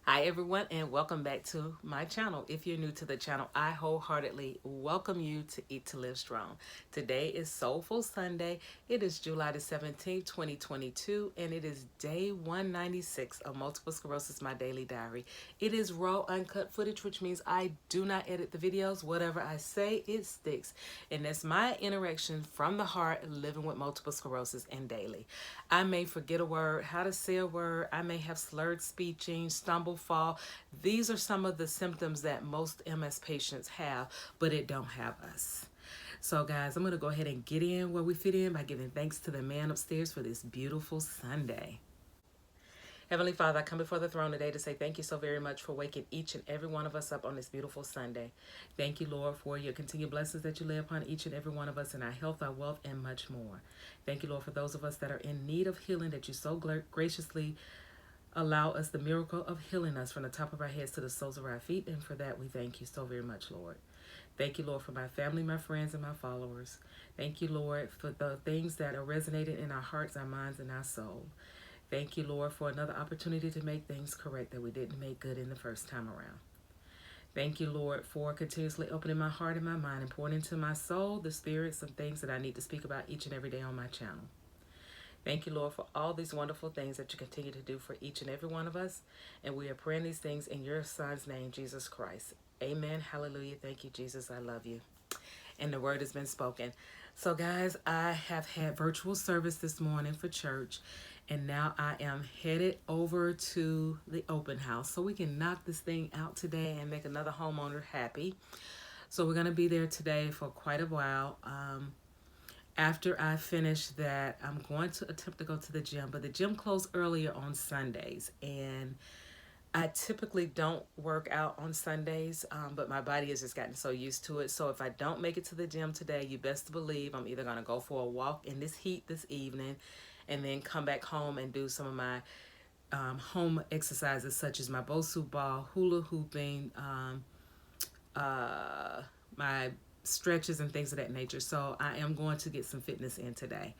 Hi everyone, and welcome back to my channel. If you're new to the channel, I wholeheartedly welcome you to Eat to Live Strong. Today is Soulful Sunday. It is July the 17th, 2022, and it is day 196 of Multiple Sclerosis, My Daily Diary. It is raw, uncut footage, which means I do not edit the videos. Whatever I say, it sticks. And that's my interaction from the heart, living with multiple sclerosis and daily. I may forget a word, how to say a word. I may have slurred speeching, stumble, fall. These are some of the symptoms that most MS patients have, but it don't have us. So guys, I'm going to go ahead and get in where we fit in by giving thanks to the man upstairs for this beautiful Sunday. Heavenly Father, I come before the throne today to say thank you so very much for waking each and every one of us up on this beautiful Sunday. Thank you, Lord, for your continued blessings that you lay upon each and every one of us in our health, our wealth, and much more. Thank you, Lord, for those of us that are in need of healing that you so graciously allow us the miracle of healing us from the top of our heads to the soles of our feet. And for that, we thank you so very much, Lord. Thank you, Lord, for my family, my friends, and my followers. Thank you, Lord, for the things that are resonating in our hearts, our minds, and our soul. Thank you, Lord, for another opportunity to make things correct that we didn't make good in the first time around. Thank you, Lord, for continuously opening my heart and my mind and pouring into my soul the spirit some things that I need to speak about each and every day on my channel. Thank you, Lord, for all these wonderful things that you continue to do for each and every one of us. And we are praying these things in your Son's name, Jesus Christ. Amen. Hallelujah. Thank you, Jesus. I love you. And the word has been spoken. So, guys, I have had virtual service this morning for church. And now I am headed over to the open house so we can knock this thing out today and make another homeowner happy. So we're going to be there today for quite a while. After I finish that, I'm going to attempt to go to the gym, but the gym closed earlier on Sundays, and I typically don't work out on Sundays, but my body has just gotten so used to it. So if I don't make it to the gym today, you best believe I'm either going to go for a walk in this heat this evening and then come back home and do some of my home exercises such as my Bosu ball, hula hooping, my stretches and things of that nature. So I am going to get some fitness in today.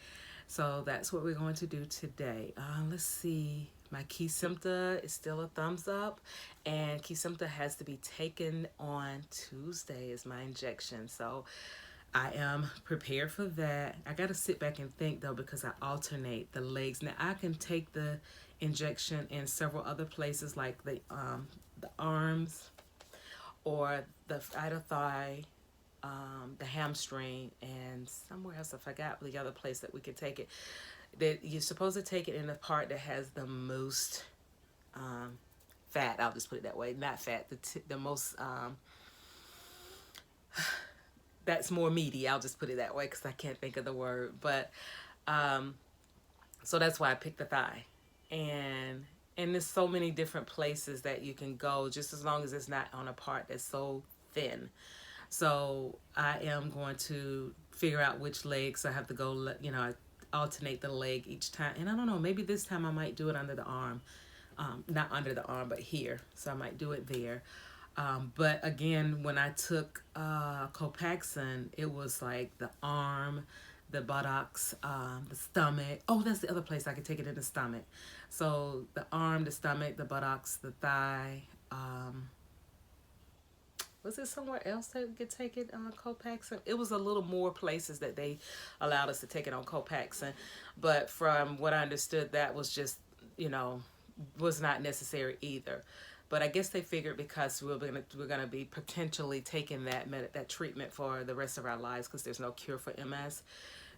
So that's what we're going to do today. Let's see. My Kesimpta is still a thumbs up, and Kesimpta has to be taken on Tuesday as my injection. So I am prepared for that. I got to sit back and think though, because I alternate the legs. Now I can take the injection in several other places like the arms or the outer thigh, the hamstring, and somewhere else I forgot the other place that we could take it. That you're supposed to take it in the part that has the most fat. I'll just put it that way. Not fat. The most that's more meaty. I'll just put it that way because I can't think of the word. But so that's why I picked the thigh, and there's so many different places that you can go, just as long as it's not on a part that's so thin. So I am going to figure out which legs I have to go, I alternate the leg each time. And I don't know, maybe this time I might do it under the arm. Not under the arm, but here. So I might do it there. But again, when I took Copaxone, it was like the arm, the buttocks, the stomach. Oh, that's the other place I could take it in the stomach. So the arm, the stomach, the buttocks, the thigh, was it somewhere else that we could take it on Copaxone? It was a little more places that they allowed us to take it on Copaxone. But from what I understood, that was just, was not necessary either. But I guess they figured because we're gonna be potentially taking that treatment for the rest of our lives because there's no cure for MS.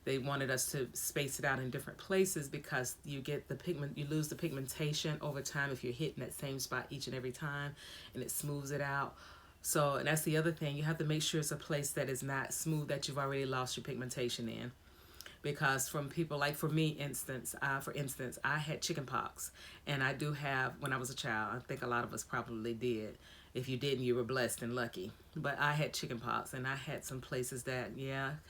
They wanted us to space it out in different places because you lose the pigmentation over time if you're hitting that same spot each and every time, and it smooths it out. So, and that's the other thing. You have to make sure it's a place that is not smooth, that you've already lost your pigmentation in. Because from people, like for instance, I had chicken pox. And I do have, when I was a child, I think a lot of us probably did. If you didn't, you were blessed and lucky. But I had chicken pox, and I had some places that,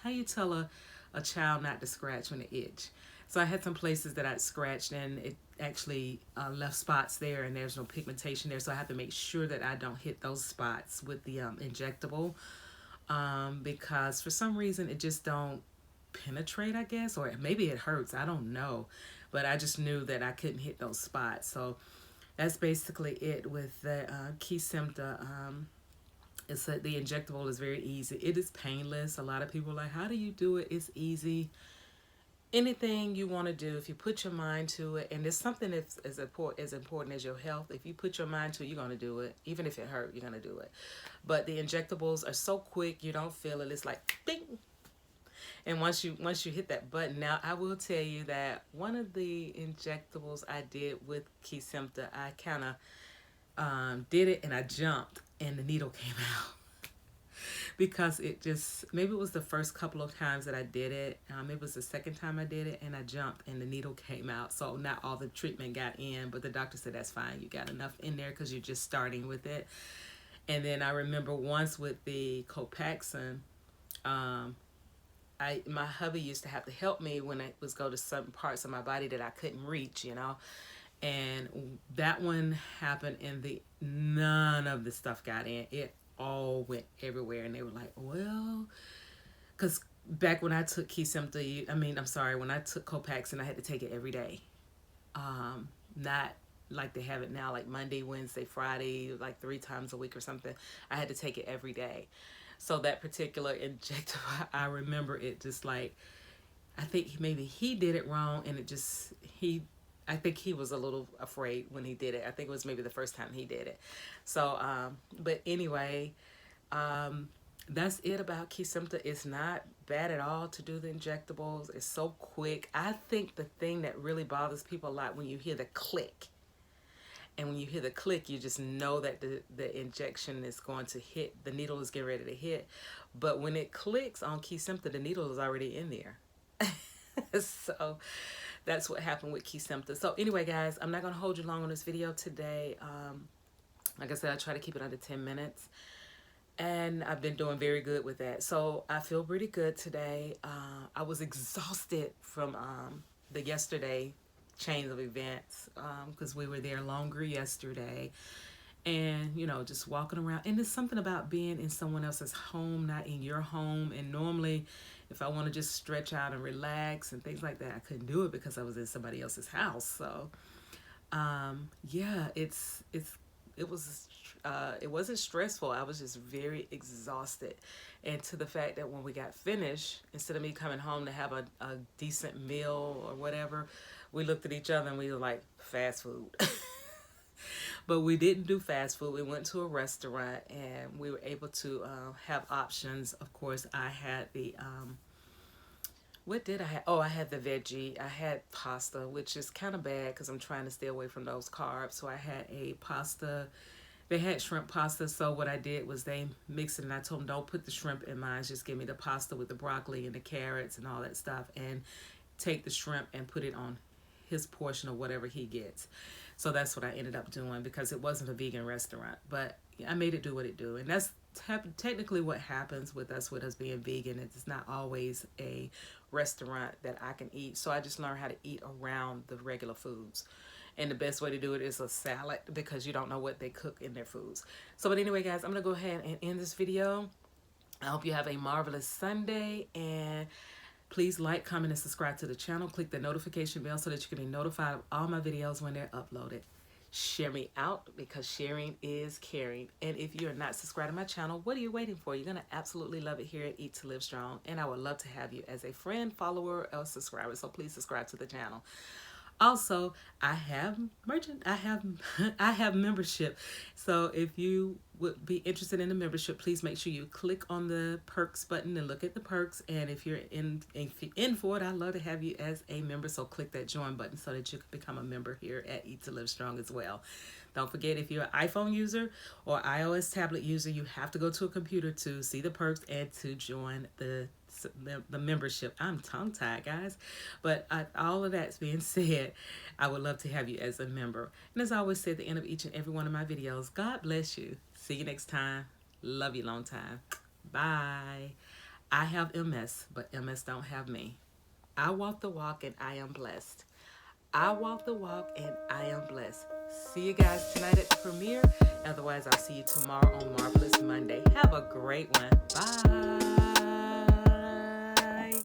how you tell a child not to scratch when it itch? So I had some places that I'd scratched, and it actually left spots there, and there's no pigmentation there. So I have to make sure that I don't hit those spots with the injectable, because for some reason it just don't penetrate, I guess, or maybe it hurts. I don't know, but I just knew that I couldn't hit those spots. So That's basically it with the Kesimpta. It's the injectable is very easy. It is painless. A lot of people are like, how do you do it? It's easy. Anything you want to do, if you put your mind to it, and it's something that's as important as your health. If you put your mind to it, you're going to do it. Even if it hurt, you're going to do it. But the injectables are so quick, you don't feel it. It's like ding. And once you hit that button, now I will tell you that one of the injectables I did with Kesimpta, I kind of did it and I jumped and the needle came out. Because it just, maybe it was the first couple of times that I did it. It was the second time I did it and I jumped and the needle came out. So not all the treatment got in, but the doctor said that's fine. You got enough in there because you're just starting with it. And then I remember once with the Copaxone, my hubby used to have to help me when I was go to certain parts of my body that I couldn't reach, And that one happened and none of the stuff got in. It all went everywhere, and they were like, well, because back when I took Kesimpta, when I took Copaxone, I had to take it every day. Not like they have it now, like Monday, Wednesday, Friday, like 3 times a week or something. I had to take it every day. So that particular injectable, I remember it just like, I think maybe he did it wrong, and I think he was a little afraid when he did it. I think it was maybe the first time he did it. So, but anyway, that's it about Kesimpta. It's not bad at all to do the injectables. It's so quick. I think the thing that really bothers people a lot when you hear the click. And when you hear the click, you just know that the injection is going to hit. The needle is getting ready to hit. But when it clicks on Kesimpta, the needle is already in there. So that's what happened with Kesimpta. So anyway, guys, I'm not going to hold you long on this video today. Like I said, I try to keep it under 10 minutes. And I've been doing very good with that. So I feel pretty good today. I was exhausted from the yesterday chain of events because we were there longer yesterday. And, just walking around. And there's something about being in someone else's home, not in your home. And normally, if I want to just stretch out and relax and things like that, I couldn't do it because I was in somebody else's house. So, yeah, it wasn't stressful. I was just very exhausted. And to the fact that when we got finished, instead of me coming home to have a decent meal or whatever, we looked at each other and we were like, fast food. But we didn't do fast food. We went to a restaurant and we were able to have options. Of course, I had the, what did I have? Oh, I had the veggie. I had pasta, which is kind of bad because I'm trying to stay away from those carbs. So I had a pasta. They had shrimp pasta. So what I did was they mixed it and I told them, don't put the shrimp in mine. Just give me the pasta with the broccoli and the carrots and all that stuff. And take the shrimp and put it on his portion of whatever he gets. So that's what I ended up doing because it wasn't a vegan restaurant, but I made it do what it do. And that's technically what happens with us being vegan. It's not always a restaurant that I can eat. So I just learned how to eat around the regular foods. And the best way to do it is a salad because you don't know what they cook in their foods. So, but anyway, guys, I'm going to go ahead and end this video. I hope you have a marvelous Sunday, and please like, comment, and subscribe to the channel. Click the notification bell so that you can be notified of all my videos when they're uploaded. Share me out because sharing is caring. And if you're not subscribed to my channel, what are you waiting for? You're going to absolutely love it here at Eat to Live Strong. And I would love to have you as a friend, follower, or subscriber. So please subscribe to the channel. Also, I have I have membership. So if you would be interested in the membership, please make sure you click on the perks button and look at the perks. And if you're in for it, I'd love to have you as a member. So click that join button so that you can become a member here at Eat to Live Strong as well. Don't forget, if you're an iPhone user or iOS tablet user, you have to go to a computer to see the perks and to join the membership. I'm tongue-tied, guys. But all of that being said, I would love to have you as a member. And as I always say at the end of each and every one of my videos, God bless you. See you next time. Love you long time. Bye. I have MS, but MS don't have me. I walk the walk and I am blessed. I walk the walk and I am blessed. See you guys tonight at the premiere. Otherwise, I'll see you tomorrow on Marvelous Monday. Have a great one. Bye.